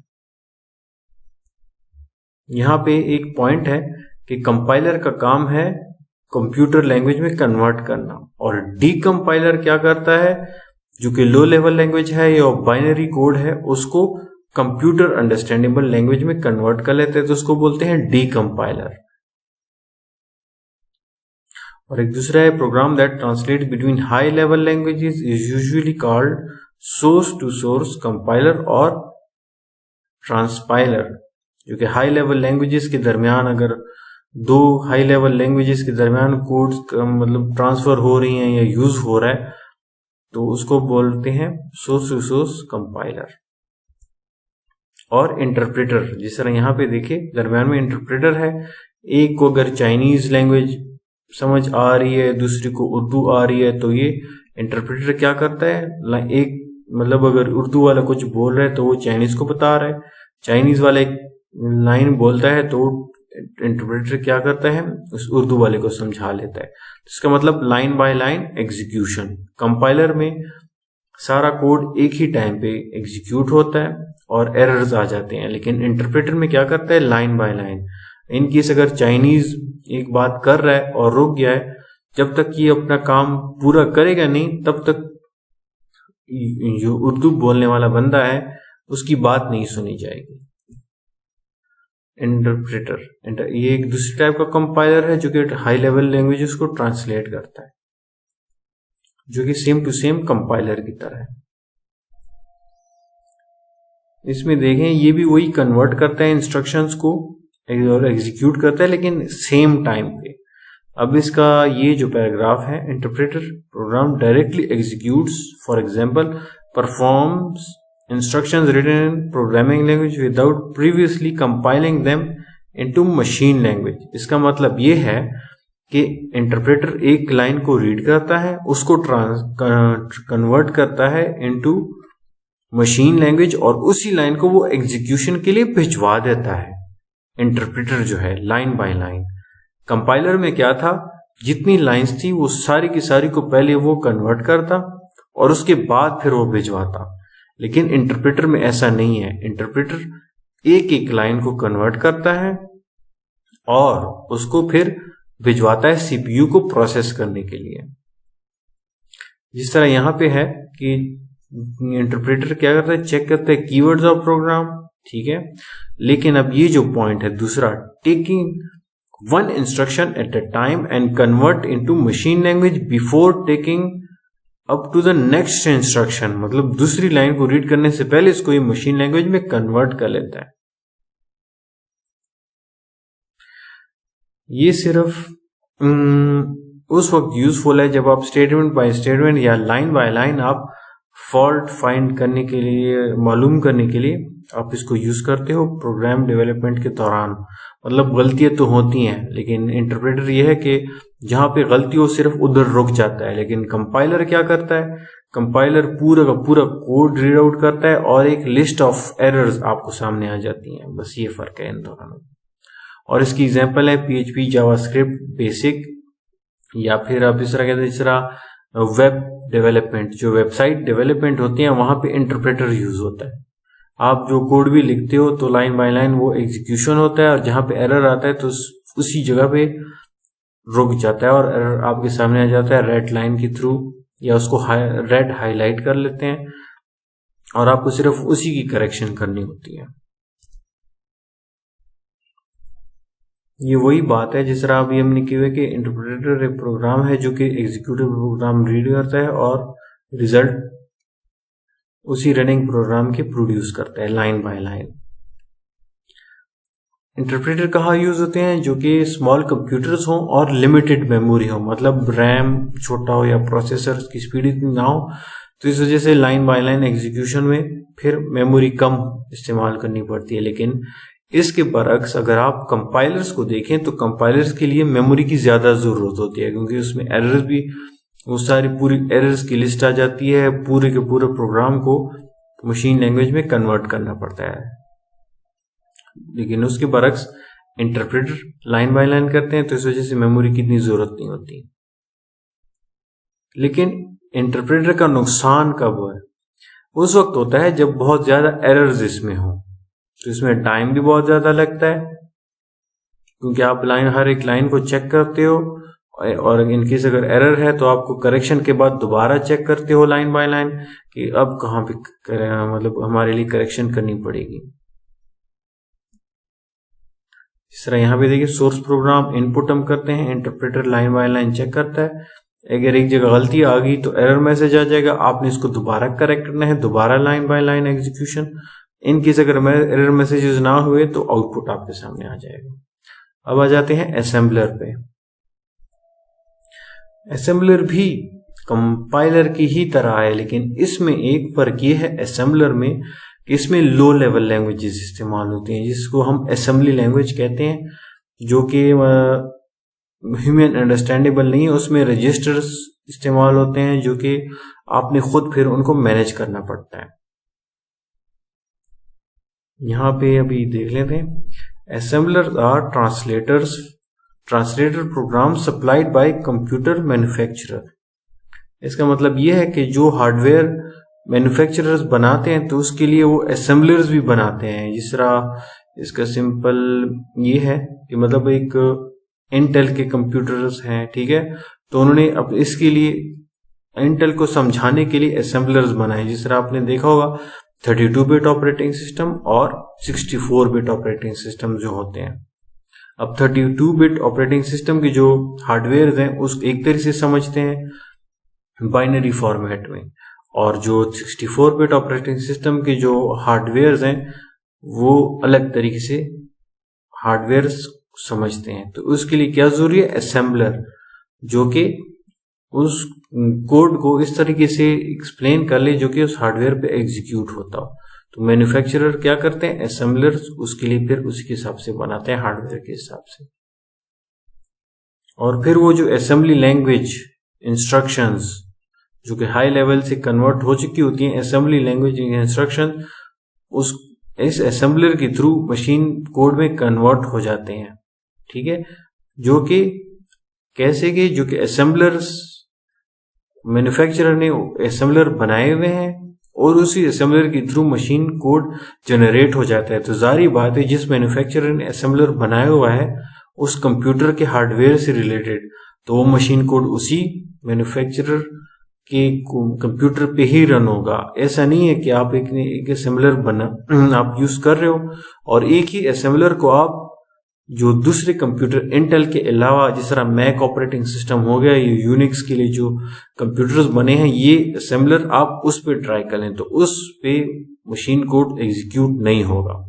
यहाँ पे एक पॉइंट है कि कंपाइलर का काम है कंप्यूटर लैंग्वेज में कन्वर्ट करना, और डीकंपाइलर क्या करता है, जो कि लो लेवल लैंग्वेज है या बाइनरी कोड है उसको कंप्यूटर अंडरस्टैंडेबल लैंग्वेज में कन्वर्ट कर लेते हैं, तो उसको बोलते हैं डीकंपाइलर। और एक दूसरा है program that translate between high level languages is usually called source to source compiler और ट्रांसपाइलर, जो कि हाई लेवल लैंग्वेजेस के दरमियान, अगर दो हाई लेवल लैंग्वेजेस के दरमियान कोड्स मतलब ट्रांसफर हो रही हैं या यूज हो रहा है तो उसको बोलते हैं सोर्स टू सोर्स कंपाइलर। और इंटरप्रेटर, जिस तरह यहाँ पे देखिए दरमियान में इंटरप्रेटर है, एक को अगर चाइनीज लैंग्वेज समझ आ रही है दूसरी को उर्दू आ रही है तो ये इंटरप्रेटर क्या करता है, एक मतलब अगर उर्दू वाला कुछ बोल रहा है तो वो चाइनीज को बता रहा है, चाइनीज वाला एक लाइन बोलता है तो इंटरप्रेटर क्या करता है उस उर्दू वाले को समझा लेता है। इसका मतलब line by line execution. Compiler में सारा कोड एक ही टाइम पे एग्जीक्यूट होता है और एरर्स आ जाते हैं, लेकिन इंटरप्रेटर में क्या करता है line by line. In case अगर चाइनीज एक बात कर रहा है और रुक गया है, जब तक ये अपना काम पूरा करेगा नहीं तब तक जो उर्दू बोलने वाला बंदा है उसकी बात नहीं सुनी जाएगी। इंटरप्रेटर ये एक दूसरी टाइप का कंपाइलर है जो कि हाई लेवल लैंग्वेजेस को ट्रांसलेट करता है, जो कि सेम टू सेम कंपाइलर की तरह है। इसमें देखें ये भी वही कन्वर्ट करता है इंस्ट्रक्शंस को और एग्जीक्यूट करता है, लेकिन सेम टाइम पे। अब इसका ये जो पैराग्राफ है, interpreter program directly executes for example performs instructions written in programming language without previously compiling them into machine language. इसका मतलब ये है कि इंटरप्रेटर एक लाइन को रीड करता है, उसको कन्वर्ट करता है इनटू मशीन लैंग्वेज और उसी लाइन को वो एग्जीक्यूशन के लिए भिजवा देता है। इंटरप्रेटर जो है लाइन बाय लाइन। कंपाइलर में क्या था, जितनी लाइंस थी वो सारी की सारी को पहले वो कन्वर्ट करता और उसके बाद फिर वो भिजवाता, लेकिन इंटरप्रेटर में ऐसा नहीं है। इंटरप्रेटर एक एक लाइन को कन्वर्ट करता है और उसको फिर भिजवाता है सीपीयू को प्रोसेस करने के लिए। जिस तरह यहां पे है कि इंटरप्रेटर क्या करता है, चेक करता है कीवर्ड्स ऑफ प्रोग्राम, ठीक है। लेकिन अब ये जो पॉइंट है दूसरा, taking one instruction at a time and convert into machine language before taking up to the next instruction, मतलब दूसरी लाइन को रीड करने से पहले इसको ये मशीन लैंग्वेज में कन्वर्ट कर लेता है। ये सिर्फ उस वक्त यूजफुल है जब आप स्टेटमेंट बाय स्टेटमेंट या लाइन बाय लाइन आप फॉल्ट फाइंड करने के लिए, मालूम करने के लिए आप इसको यूज करते हो प्रोग्राम डेवलपमेंट के दौरान। मतलब गलतियां तो होती हैं, लेकिन इंटरप्रेटर यह है कि जहां पे गलती हो सिर्फ उधर रुक जाता है, लेकिन कंपाइलर क्या करता है, कंपाइलर पूरा का पूरा कोड रीड आउट करता है और एक लिस्ट ऑफ एरर्स आपको सामने आ जाती हैं। बस ये फर्क है इन दोनों में। और इसकी एग्जांपल है PHP, जावास्क्रिप्ट बेसिक, या फिर आप इस तरह कहते हैं, जिस तरह वेब डेवलपमेंट, जो वेबसाइट डेवलपमेंट होती है वहां पे इंटरप्रेटर यूज होता है। आप जो कोड भी लिखते हो तो लाइन बाय लाइन वो एग्जीक्यूशन होता है और जहां पे एरर आता है तो उसी जगह पे रुक जाता है और एरर आपके सामने आ जाता है रेड लाइन के थ्रू, या उसको रेड हाईलाइट कर लेते हैं और आपको सिर्फ उसी की करेक्शन करनी होती है। ये वही बात है जिस तरह अभी हमने किया कि इंटरप्रेटर एक प्रोग्राम है जो कि एग्जीक्यूटिव प्रोग्राम रीड करता है और रिजल्ट उसी रनिंग प्रोग्राम के प्रोड्यूस करता है लाइन बाय लाइन। इंटरप्रेटर कहाँ यूज होते हैं, जो कि स्मॉल कंप्यूटर्स हों और लिमिटेड मेमोरी हो, मतलब रैम छोटा हो या प्रोसेसर की स्पीड इतनी ना हो, तो इस वजह से लाइन बाय लाइन एग्जीक्यूशन में फिर मेमोरी कम इस्तेमाल करनी पड़ती है। लेकिन इसके बरक्स अगर आप कंपाइलर्स को देखें तो कंपाइलर्स के लिए मेमोरी की ज़्यादा ज़रूरत होती है, क्योंकि उसमें एरर्स भी, वो सारी पूरी एरर्स की लिस्ट आ जाती है, पूरे के पूरे प्रोग्राम को मशीन लैंग्वेज में कन्वर्ट करना पड़ता है। लेकिन उसके बरक्स इंटरप्रेटर लाइन बाय लाइन करते हैं, तो इस वजह से मेमोरी की इतनी ज़रूरत नहीं होती। लेकिन इंटरप्रेटर का नुकसान कब है? उस वक्त होता है जब बहुत ज़्यादा एरर्स इसमें हो, तो इसमें टाइम भी बहुत ज़्यादा लगता है, क्योंकि आप हर एक लाइन को चेक करते हो, और इनकेस अगर एरर है तो आपको करेक्शन के बाद दोबारा चेक करते हो लाइन बाय लाइन कि अब कहाँ पे मतलब हमारे लिए करेक्शन करनी पड़ेगी। इस तरह यहाँ पे देखिए, सोर्स प्रोग्राम इनपुट हम करते हैं, interpreter line by line check करता है, अगर एक जगह गलती आ गई तो एरर मैसेज आ जाएगा, आपने इसको दोबारा करेक्ट करना है, दोबारा line by line execution. In case अगर एरर मैसेजेस ना हुए तो आउटपुट आपके सामने आ जाएगा। अब आ जाते हैं असेंबलर पे। असेंबलर भी कंपाइलर की ही तरह है, लेकिन इसमें एक फर्क ये है असेंबलर में कि इसमें लो लेवल लैंग्वेजेस इस्तेमाल होती हैं, जिसको हम असेंबली लैंग्वेज कहते हैं, जो कि ह्यूमन अंडरस्टैंडेबल नहीं है। उसमें रजिस्टर्स इस्तेमाल होते हैं, जो कि आपने खुद फिर उनको मैनेज करना पड़ता है। यहाँ पे अभी देख लेते हैं, assembler are translator program supplied by computer manufacturer. इसका मतलब यह है कि जो हार्डवेयर मैन्युफैक्चरर्स बनाते हैं तो उसके लिए वो असेंबलर्स भी बनाते हैं। जिस तरह इसका सिंपल ये है कि मतलब एक इंटेल के कंप्यूटर्स हैं, ठीक है, तो उन्होंने अब इसके लिए इंटेल को समझाने के लिए असेंबलर्स बनाए। जिस तरह आपने देखा होगा 32 बिट ऑपरेटिंग सिस्टम और 64 बिट ऑपरेटिंग सिस्टम जो होते हैं। अब 32 बिट ऑपरेटिंग सिस्टम के जो हार्डवेयर हैं उस एक तरीके से समझते हैं बाइनरी फॉर्मेट में, और जो 64 बिट ऑपरेटिंग सिस्टम के जो हार्डवेयर हैं वो अलग तरीके से हार्डवेयर समझते हैं। तो उसके लिए क्या जरूरी है? असेंबलर, जो कि उस कोड को इस तरीके से एक्सप्लेन कर ले जो कि उस हार्डवेयर पे एग्जीक्यूट होता हो। तो मैन्युफैक्चरर क्या करते हैं? असेंबलर्स उसके लिए फिर उसके हिसाब से बनाते हैं, हार्डवेयर के हिसाब से। और फिर वो जो असेंबली लैंग्वेज इंस्ट्रक्शंस जो कि हाई लेवल से कन्वर्ट हो चुकी होती हैं, असेंबली लैंग्वेज इंस्ट्रक्शन उस इस असेंबलर के थ्रू मशीन कोड में कन्वर्ट हो जाते हैं, ठीक है। जो कि कैसे कि जो कि असेंबलर्स मैन्युफैक्चरर ने असेंबलर बनाए हुए हैं और उसी असेंबलर के थ्रू मशीन कोड जनरेट हो जाता है। तो जारी बात है, जिस मैन्युफैक्चरर ने असेंबलर बनाया हुआ है उस कंप्यूटर के हार्डवेयर से रिलेटेड, तो वो मशीन कोड उसी मैन्युफैक्चरर के कंप्यूटर पे ही रन होगा। ऐसा नहीं है कि आप एक असेंबलर आप यूज कर रहे हो और एक ही असेंबलर को आप जो दूसरे कंप्यूटर इंटेल के अलावा, जिस तरह मैक ऑपरेटिंग सिस्टम हो गया, ये यूनिक्स के लिए जो कंप्यूटर्स बने हैं, ये असेंबलर आप उस पे ट्राई करें तो उस पे मशीन कोड एग्जीक्यूट नहीं होगा।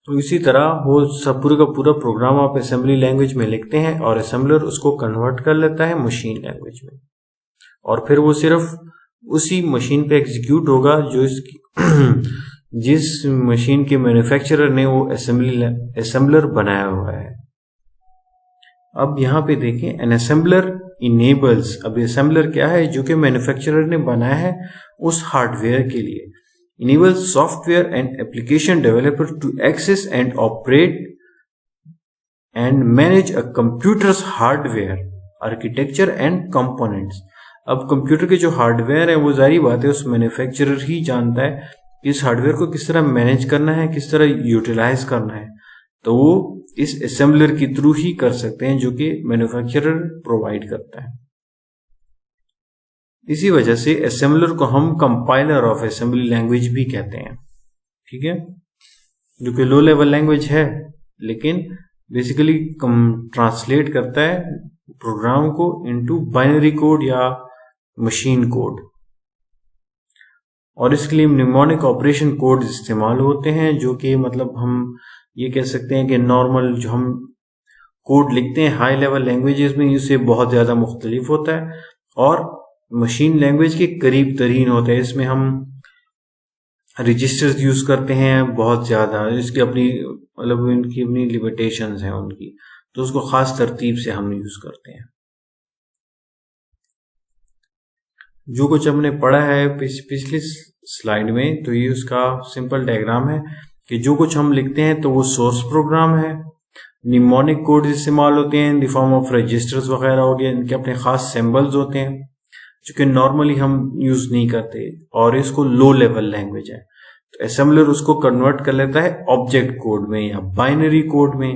तो इसी तरह वो सब पूरा का पूरा प्रोग्राम आप असेंबली लैंग्वेज में लिखते हैं और असेंबलर उसको कन्वर्ट कर लेता है मशीन लैंग्वेज में, और फिर वो सिर्फ उसी मशीन पे एग्जीक्यूट होगा जो इसकी जिस मशीन के मैन्युफैक्चरर ने वो असेंबलर बनाया हुआ है। अब यहाँ पे देखें, एन असेंबलर इनेबल्स, अब असेंबलर क्या है? जो कि मैन्युफैक्चरर ने बनाया है उस हार्डवेयर के लिए। enables software and application developer to access and operate and manage a computer's hardware, architecture and components। अब कंप्यूटर के जो हार्डवेयर है वो जारी बात है उस मैन्युफैक्चरर ही जानता है कि इस हार्डवेयर को किस तरह मैनेज करना है, किस तरह यूटिलाइज करना है, तो वो इस असेंबलर के थ्रू ही कर सकते हैं जो कि मैन्युफैक्चरर प्रोवाइड करता है। इसी वजह से असेंबलर को हम कंपाइलर ऑफ असेंबली लैंग्वेज भी कहते हैं, ठीक है, जो कि लो लेवल लैंग्वेज है लेकिन बेसिकली ट्रांसलेट करता है प्रोग्राम को इनटू बाइनरी कोड या मशीन कोड। और इसके लिए निमोनिक ऑपरेशन कोड इस्तेमाल होते हैं, जो कि मतलब हम ये कह सकते हैं कि नॉर्मल जो हम कोड लिखते हैं हाई लेवल लैंग्वेजेस में इससे बहुत ज़्यादा मुख्तलिफ होता है और मशीन लैंग्वेज के करीब तरीन होता है। इसमें हम रजिस्टर्स यूज़ करते हैं बहुत ज़्यादा, इसकी अपनी मतलब इनकी अपनी लिमिटेशंस हैं उनकी, तो उसको ख़ास तरतीब से हम यूज़ करते हैं। जो कुछ हमने पढ़ा है पिछली स्लाइड में, तो ये उसका सिंपल डायग्राम है कि जो कुछ हम लिखते हैं तो वो सोर्स प्रोग्राम है। निमोनिक कोड इस्तेमाल होते हैं in the form of registers वगैरह हो गए, इनके अपने खास सिंबल्स होते हैं जो कि नॉर्मली हम यूज़ नहीं करते, और इसको लो लेवल लैंग्वेज है। तो असेंबलर उसको कन्वर्ट कर लेता है ऑब्जेक्ट कोड में या बाइनरी कोड में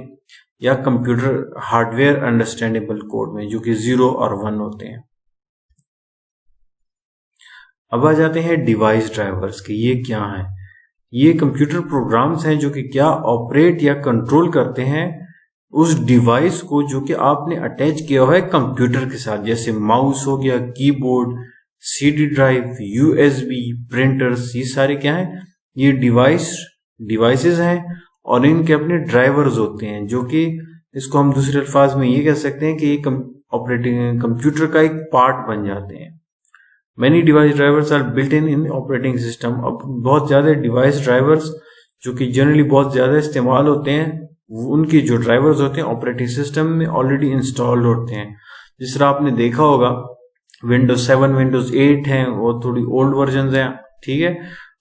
या कंप्यूटर हार्डवेयर अंडरस्टैंडेबल कोड में, जो कि 0 और 1 होते हैं। अब आ जाते हैं डिवाइस ड्राइवर्स के। ये क्या है? ये कंप्यूटर प्रोग्राम्स हैं जो कि क्या ऑपरेट या कंट्रोल करते हैं उस डिवाइस को जो कि आपने अटैच किया हुआ है कंप्यूटर के साथ, जैसे माउस हो गया, keyboard, CD drive, USB, printers. ये सारे क्या हैं? ये डिवाइसेस हैं और इनके अपने ड्राइवर्स होते हैं, जो कि इसको हम दूसरे अल्फाज में ये कह सकते हैं कि ये ऑपरेटिंग कंप्यूटर का एक पार्ट बन जाते हैं। Many device drivers are built in operating system. अब बहुत ज़्यादा डिवाइस ड्राइवर्स जो कि जनरली बहुत ज़्यादा इस्तेमाल होते हैं, उनकी जो ड्राइवर्स होते हैं ऑपरेटिंग सिस्टम में ऑलरेडी इंस्टॉल्ड होते हैं। जिस तरह आपने देखा होगा विंडोज 7, विंडोज 8 हैं, वो थोड़ी ओल्ड वर्जन हैं, ठीक है।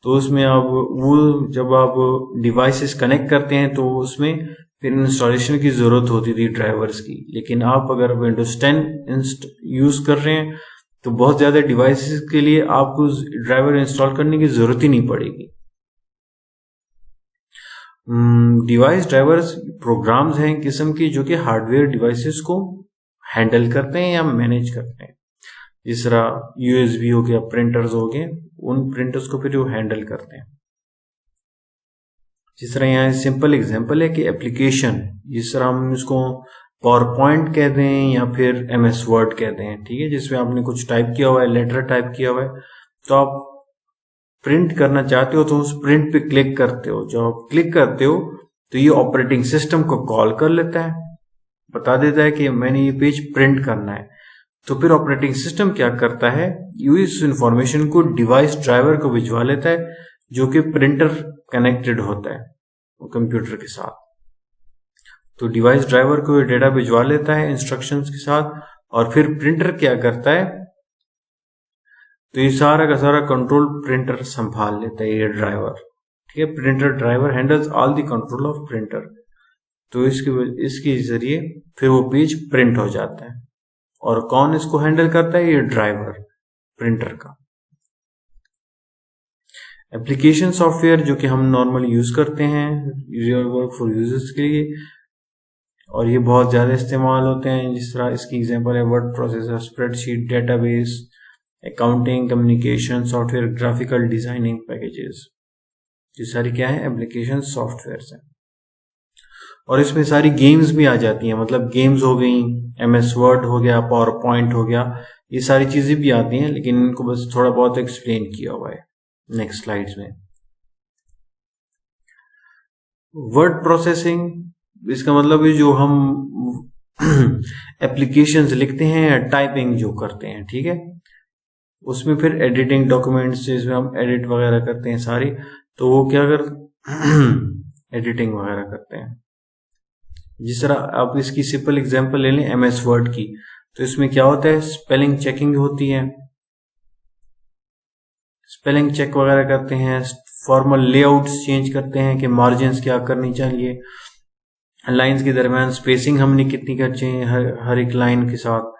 तो उसमें अब वो जब आप डिवाइसेस कनेक्ट करते हैं तो उसमें फिर इंस्टॉलेशन की ज़रूरत होती थी ड्राइवर्स की, लेकिन आप अगर विंडोज 10 यूज़ कर रहे हैं तो बहुत ज़्यादा डिवाइसेस के लिए आपको ड्राइवर इंस्टॉल करने की ज़रूरत ही नहीं पड़ेगी। डिवाइस ड्राइवर्स प्रोग्राम्स हैं किस्म की जो कि हार्डवेयर डिवाइसेस को हैंडल करते हैं या मैनेज करते हैं। जिस तरह यूएसबी हो गया, प्रिंटर्स हो गए, उन प्रिंटर्स को फिर वो हैंडल करते हैं। जिस तरह यहाँ सिंपल एग्जांपल है कि एप्लीकेशन, जिस तरह हम इसको पावर पॉइंट कहते हैं या फिर MS वर्ड कहते हैं, ठीक है, जिसमें आपने कुछ टाइप किया हुआ है, लेटर टाइप किया हुआ है, तो आप प्रिंट करना चाहते हो तो उस प्रिंट पे क्लिक करते हो। जब आप क्लिक करते हो तो ये ऑपरेटिंग सिस्टम को कॉल कर लेता है, बता देता है कि मैंने ये पेज प्रिंट करना है। तो फिर ऑपरेटिंग सिस्टम क्या करता है, इस इंफॉर्मेशन को डिवाइस ड्राइवर को भिजवा लेता है जो कि प्रिंटर कनेक्टेड होता है कंप्यूटर के साथ। तो डिवाइस ड्राइवर को ये डेटा भिजवा लेता है इंस्ट्रक्शंस के साथ, और फिर प्रिंटर क्या करता है, तो ये सारा का सारा कंट्रोल प्रिंटर संभाल लेता है, ये ड्राइवर, ठीक है। Printer driver handles all the control of printer. तो इसके जरिए फिर वो पेज प्रिंट हो जाता है। और कौन इसको हैंडल करता है? ये ड्राइवर प्रिंटर का। एप्लीकेशन सॉफ्टवेयर जो कि हम नॉर्मली यूज करते हैं रियल वर्क फॉर यूजर्स के लिए, और ये बहुत ज़्यादा इस्तेमाल होते हैं। जिस तरह इसकी एग्जांपल है word processor, spreadsheet, database, accounting, communication software, graphical designing packages. ये सारी क्या है? एप्लीकेशन सॉफ्टवेयर हैं। और इसमें सारी गेम्स भी आ जाती हैं, मतलब गेम्स हो गई, MS वर्ड हो गया, पावर पॉइंट हो गया, ये सारी चीज़ें भी आती हैं, लेकिन इनको बस थोड़ा बहुत एक्सप्लेन किया हुआ है नेक्स्ट स्लाइड्स में। वर्ड प्रोसेसिंग, इसका मतलब है जो हम एप्लीकेशंस लिखते हैं या टाइपिंग जो करते हैं, ठीक है, उसमें फिर एडिटिंग डॉक्यूमेंट्स जिसमें हम एडिट वगैरह करते हैं सारी, तो वो क्या कर एडिटिंग वगैरह करते हैं। जिस तरह आप इसकी सिंपल एग्जांपल ले लें MS वर्ड की, तो इसमें क्या होता है, स्पेलिंग चेकिंग होती है, स्पेलिंग चेक वगैरह करते हैं, फॉर्मल लेआउट्स चेंज करते हैं कि मार्जिन्स क्या करनी चाहिए, लाइंस के दरमियान स्पेसिंग हमने कितनी करनी चाहिए हर एक लाइन के साथ,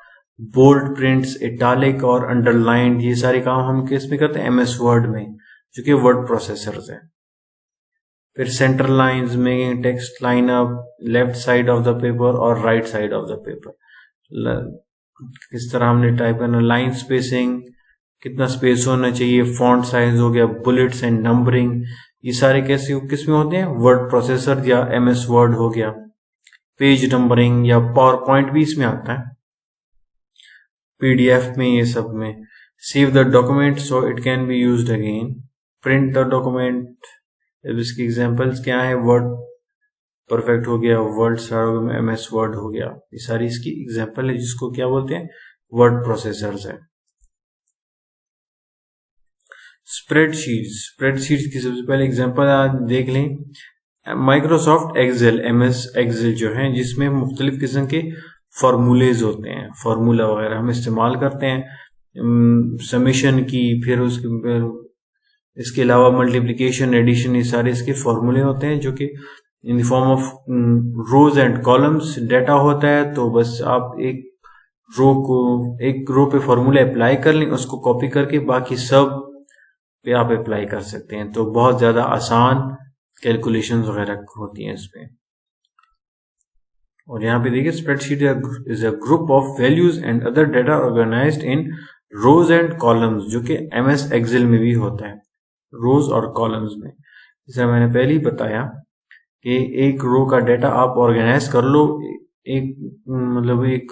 बोल्ड प्रिंट्स, इटालिक और अंडरलाइंड, ये सारे काम हम किस में करते हैं? MS वर्ड में, जो कि वर्ड प्रोसेसर्स है। फिर सेंटर लाइंस में text line up, left side of the paper और right side of the paper, किस तरह हमने टाइप करना, लाइन स्पेसिंग, कितना स्पेस होना चाहिए, फॉन्ट साइज हो गया, बुलेट्स एंड नंबरिंग, ये सारे कैसे किस में होते हैं? वर्ड प्रोसेसर या MS वर्ड हो गया। पेज नंबरिंग या पावर पॉइंट भी इसमें आता है, PDF में, ये सब में। Save the document so it can be used again, print the document, इसके एग्जांपल्स क्या है, वर्ड परफेक्ट हो गया, वर्ड स्टार हो गया, MS वर्ड हो गया, ये सारी इसकी एग्जांपल है जिसको क्या बोलते हैं, वर्ड प्रोसेसर्स है। स्प्रेडशीट्स की सबसे पहले एग्जांपल आज देख लें, माइक्रोसॉफ्ट एक्सेल, MS एक्सेल जो है, जिसमें मुख्तलिफ किस्म के फार्मूलेज होते हैं, फार्मूला वगैरह हम इस्तेमाल करते हैं समेशन की, फिर इसके अलावा मल्टीप्लिकेशन, एडिशन, ये सारे इसके फार्मूले होते हैं जो कि इन the form of rose and columns data होता है। तो बस आप एक रो पे फार्मूला अप्लाई कर लें, उसको कॉपी करके बाकी सब पे आप अप्लाई कर सकते हैं, तो बहुत ज़्यादा आसान कैलकुलेशन वगैरह होती हैं इसमें। और यहाँ पे देखिए, spreadsheet is a group of values and other data organised in rows and columns, जो कि MS एक्सेल में भी होता है, रोज और कॉलम्स में। जैसे मैंने पहले ही बताया कि एक रो का डाटा आप ऑर्गेनाइज कर लो, एक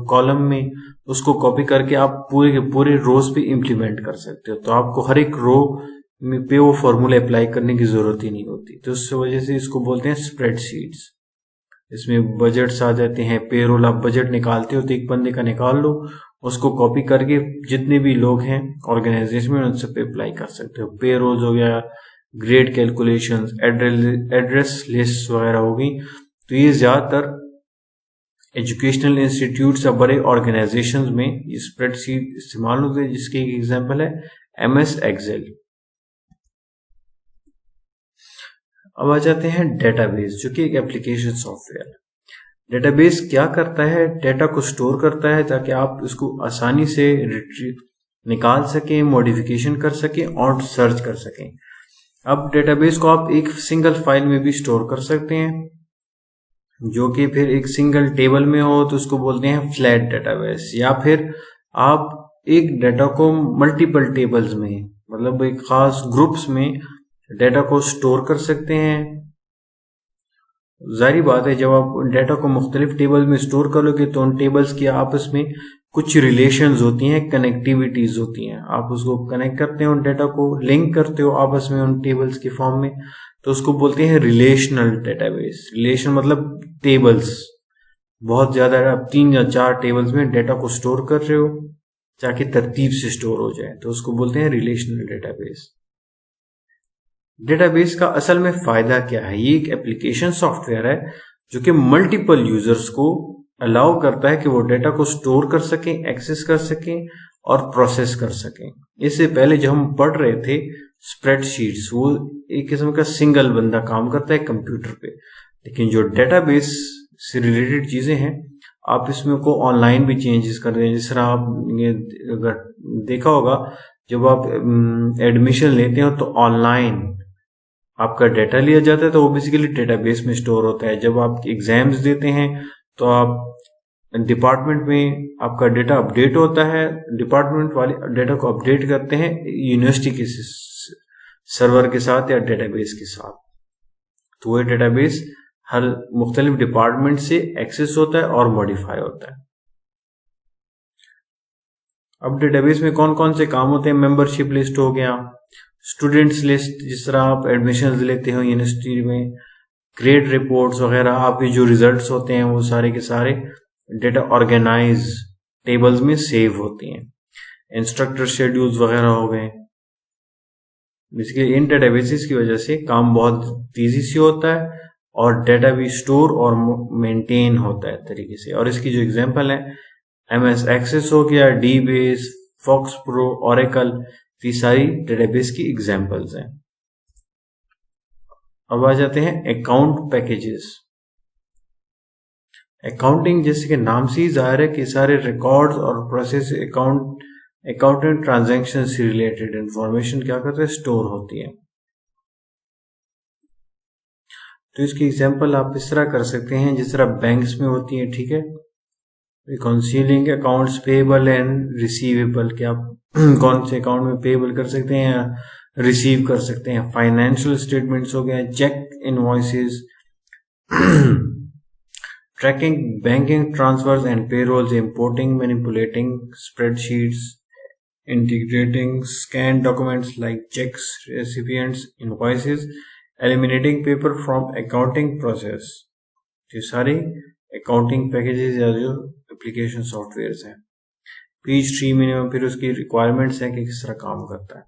कॉलम में, उसको कॉपी करके आप पूरे के पूरे रोज पे इम्प्लीमेंट कर सकते हो, तो आपको हर एक रो पे वो फॉर्मूला अप्लाई करने की जरूरत ही नहीं होती। तो इस वजह से इसको बोलते हैं स्प्रेडशीट्स। इसमें बजट्स आ जाते हैं, पेरोल, आप बजट निकालते हो तो एक बंदे का निकाल लो, उसको कॉपी करके जितने भी लोग हैं ऑर्गेनाइजेशन में उन सब पे अप्लाई कर सकते हो। पेरोल हो गया, ग्रेड कैलकुलेशंस, एड्रेस लिस्ट वगैरह होगी। तो ये ज़्यादातर एजुकेशनल इंस्टीट्यूट्स या बड़े ऑर्गेनाइजेशंस में ये स्प्रेडशीट इस्तेमाल होते हैं, जिसके एक एग्जांपल है MS एक्सेल। अब आ जाते हैं डेटाबेस, जो कि एक एप्लीकेशन सॉफ्टवेयर। डेटाबेस क्या करता है, डेटा को स्टोर करता है ताकि आप इसको आसानी से निकाल सकें, मॉडिफिकेशन कर सकें और सर्च कर सकें। अब डेटाबेस को आप एक सिंगल फाइल में भी स्टोर कर सकते हैं, जो कि फिर एक सिंगल टेबल में हो, तो उसको बोलते हैं फ्लैट डेटाबेस। या फिर आप एक डाटा को मल्टीपल टेबल्स में, मतलब एक खास ग्रुप्स में डाटा को स्टोर कर सकते हैं। जाहिर बात है, जब आप डाटा को मुख्तलिफ टेबल में स्टोर करोगे तो उन टेबल्स की आपस में कुछ रिलेशंस होती हैं, कनेक्टिविटीज होती हैं। आप उसको कनेक्ट करते हो, उन डाटा को लिंक करते हो आपस में उन टेबल्स के फॉर्म में, तो उसको बोलते हैं रिलेशनल डेटाबेस। रिलेशन मतलब टेबल्स, बहुत ज़्यादा, आप 3 या 4 टेबल्स में डाटा को स्टोर कर रहे हो ताकि तरतीब से स्टोर हो जाए, तो उसको बोलते हैं रिलेशनल डेटाबेस। डेटाबेस का असल में फ़ायदा क्या है? ये एक एप्लीकेशन सॉफ्टवेयर है जो कि मल्टीपल यूजर्स को अलाउ करता है कि वो डाटा को स्टोर कर सकें, एक्सेस कर सकें और प्रोसेस कर सकें। इससे पहले जब हम पढ़ रहे थे स्प्रेडशीट्स, वो एक किस्म का सिंगल बंदा काम करता है कंप्यूटर पे, लेकिन जो डेटाबेस से रिलेटेड चीज़ें हैं, आप इसमें को ऑनलाइन भी चेंजेस कर रहे हैं। जिस तरह आप ये अगर देखा होगा, जब आप एडमिशन लेते हो तो ऑनलाइन आपका डाटा लिया जाता है, तो वो बेसिकली डेटाबेस में स्टोर होता है। जब आप एग्जाम्स देते हैं तो आप डिपार्टमेंट में आपका डाटा अपडेट होता है, डिपार्टमेंट वाले डाटा को अपडेट करते हैं यूनिवर्सिटी के सर्वर के साथ या डेटाबेस के साथ, तो वह डेटाबेस हर मुख्तलिफ डिपार्टमेंट से एक्सेस होता है और मॉडिफाई होता है। अब डेटाबेस में कौन कौन से काम होते हैं? मेंबरशिप लिस्ट हो गया, स्टूडेंट्स लिस्ट, जिस तरह आप एडमिशन लेते हो यूनिवर्सिटी में, ग्रेड रिपोर्ट्स वगैरह, आपके जो रिजल्ट्स होते हैं वो सारे के सारे डेटा ऑर्गेनाइज टेबल्स में सेव होते हैं। इंस्ट्रक्टर शेड्यूल्स वगैरह हो गए। बेसिकली इन डेटाबेसेस की वजह से काम बहुत तेजी से होता है और डाटा भी स्टोर और मेंटेन होता है तरीके से। और इसकी जो एग्जांपल है, MS एक्सेस हो गया, डीबेस, फॉक्स प्रो, ओरेकल, ये सारी डेटाबेस की एग्जांपल्स हैं। अब आ जाते हैं अकाउंट पैकेजेस। अकाउंटिंग, जैसे कि नाम से ही जाहिर है कि सारे रिकॉर्ड्स और प्रोसेस अकाउंटिंग ट्रांजैक्शन से रिलेटेड इंफॉर्मेशन क्या करते हैं, स्टोर होती है। तो इसकी एग्जांपल आप इस तरह कर सकते हैं जिस तरह बैंक्स में होती है, ठीक है, रिकॉन्सिलिंग अकाउंट्स पेबल एंड रिसीवेबल, कि आप कौन से अकाउंट में पेबल कर सकते हैं या रिसीव कर सकते हैं। फाइनेंशियल स्टेटमेंट्स हो गया, cheque, invoices, tracking banking transfers and payrolls, importing, manipulating spreadsheets, integrating scanned documents like checks, recipients, invoices, eliminating paper from accounting process। ये सारे अकाउंटिंग पैकेजेस या जो एप्लीकेशन सॉफ्टवेयर हैं। पेज ट्री मिनिमम, फिर उसकी requirements हैं कि किस तरह काम करता है।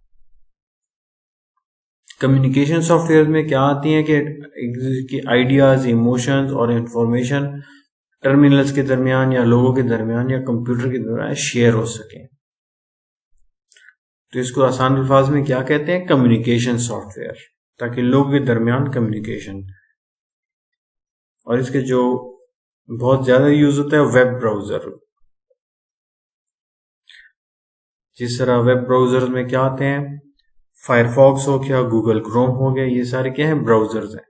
कम्युनिकेशन सॉफ्टवेयर में क्या आती है कि आइडियाज, इमोशंस और इंफॉर्मेशन टर्मिनल्स के दरमियान या लोगों के दरमियान या कंप्यूटर के दरमियान शेयर हो सके। तो इसको आसान अल्फाज में क्या कहते हैं? कम्युनिकेशन सॉफ्टवेयर, ताकि लोगों के दरमियान कम्युनिकेशन। और इसके जो बहुत ज्यादा यूज होता है वेब ब्राउजर। जिस तरह वेब ब्राउजर में क्या आते हैं, फायरफॉक्स हो गया, गूगल क्रोम हो गया, ये सारे क्या है? ब्राउजर्स हैं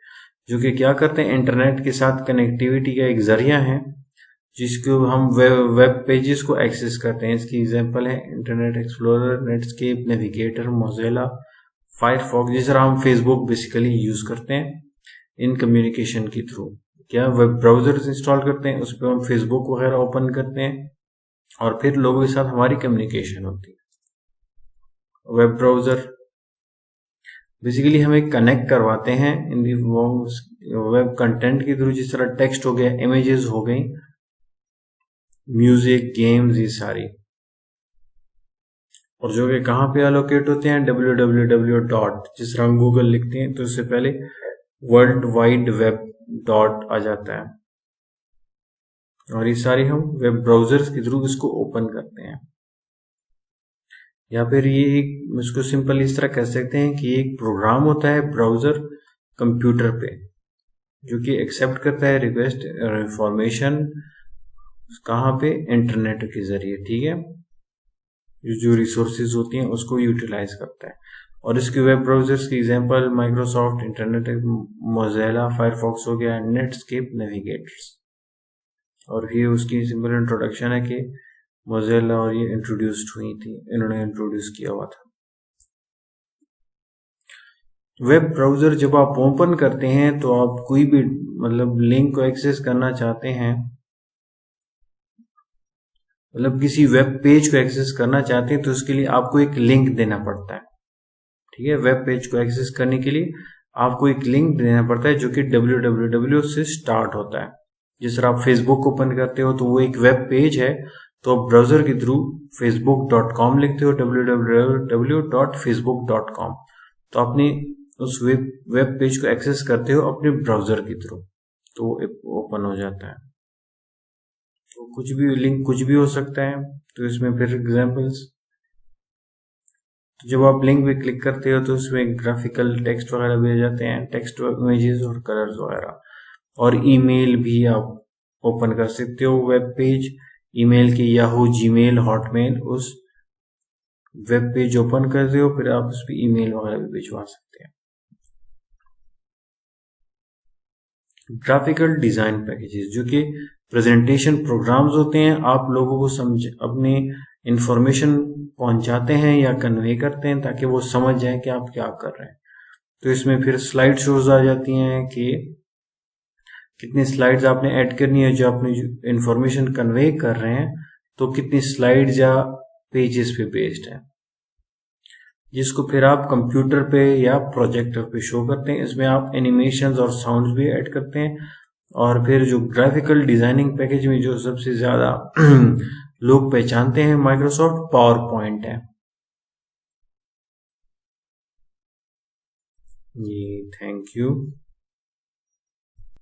जो कि क्या करते हैं, इंटरनेट के साथ कनेक्टिविटी का एक जरिया है जिसको हम वेब पेजेस को एक्सेस करते हैं। इसकी एग्जांपल है internet explorer, Netscape, navigator, Mozilla, Firefox. जिस तरह हम फेसबुक बेसिकली यूज करते हैं इन कम्युनिकेशन के थ्रू। क्या वेब ब्राउजर्स इंस्टॉल करते हैं, उस पर हम फेसबुक वगैरह ओपन करते हैं और फिर लोगों के साथ हमारी कम्युनिकेशन होती है। वेब ब्राउजर बेसिकली हमें कनेक्ट करवाते हैं इन वेब कंटेंट के थ्रू। जिस तरह टेक्स्ट हो गया, इमेजेस हो गई, म्यूजिक, गेम्स, ये सारी। और जो कि कहाँ पे एलोकेट होते हैं? www. जिस तरह हम गूगल लिखते हैं तो उससे पहले वर्ल्ड वाइड वेब डॉट आ जाता है। और ये सारी हम वेब ब्राउजर्स के थ्रू इसको ओपन करते हैं। या फिर ये एक, इसको सिंपल इस तरह कह सकते हैं कि एक प्रोग्राम होता है ब्राउजर कंप्यूटर पे, जो कि एक्सेप्ट करता है रिक्वेस्ट और इंफॉर्मेशन कहाँ पे? इंटरनेट के जरिए। ठीक है, जो रिसोर्सेज होती हैं उसको यूटिलाइज करता है। और इसके वेब ब्राउजर्स की example Microsoft, internet, Mozilla, Firefox हो गया, नेटस्केप, नेविगेटर्स। और ये उसकी सिंपल इंट्रोडक्शन है कि मोज़िला और ये इंट्रोड्यूस्ड हुई थी, इन्होंने इंट्रोड्यूस किया हुआ था। वेब ब्राउजर जब आप ओपन करते हैं तो आप कोई भी मतलब लिंक को एक्सेस करना चाहते हैं, मतलब किसी वेब पेज को एक्सेस करना चाहते हैं तो उसके लिए आपको एक लिंक देना पड़ता है। ठीक है, वेब पेज को एक्सेस करने के लिए आपको एक लिंक देना पड़ता है जो कि www से स्टार्ट होता है। जिस तरह आप फेसबुक ओपन करते हो तो वो एक वेब पेज है, तो आप ब्राउजर के थ्रू facebook.com लिखते हो, www.facebook.com, तो आपने उस वेब पेज को एक्सेस करते हो अपने ब्राउजर के थ्रू, तो ओपन हो जाता है। तो कुछ भी लिंक कुछ भी हो सकता है। तो इसमें फिर एग्जांपल्स, तो जब आप लिंक पे क्लिक करते हो तो उसमें ग्राफिकल टेक्स्ट वगैरह भी आ जाते हैं, टेक्स्ट, इमेजेस और कलर्स वगैरह। और ईमेल भी आप ओपन कर सकते हो वेब पेज, ईमेल के याहू, जीमेल, हॉटमेल, उस वेब पेज ओपन करते हो, फिर आप उस पर ईमेल वगैरह भी भिजवा सकते हैं। ग्राफिकल डिजाइन पैकेजेस जो कि प्रेजेंटेशन प्रोग्राम्स होते हैं, आप लोगों को अपनी इंफॉर्मेशन पहुंचाते हैं या कन्वे करते हैं ताकि वो समझ जाएं कि आप क्या कर रहे हैं। तो इसमें फिर स्लाइड शोज आ जाती हैं कि कितनी स्लाइड्स आपने ऐड करनी है, जो आपने इंफॉर्मेशन कन्वे कर रहे हैं तो कितनी स्लाइड्स या पेजेस पे बेस्ड है, जिसको फिर आप कंप्यूटर पे या प्रोजेक्टर पे शो करते हैं। इसमें आप एनिमेशंस और साउंड्स भी ऐड करते हैं। और फिर जो ग्राफिकल डिजाइनिंग पैकेज में जो सबसे ज्यादा लोग पहचानते हैं माइक्रोसॉफ्ट पावर पॉइंट है। जी, थैंक यू।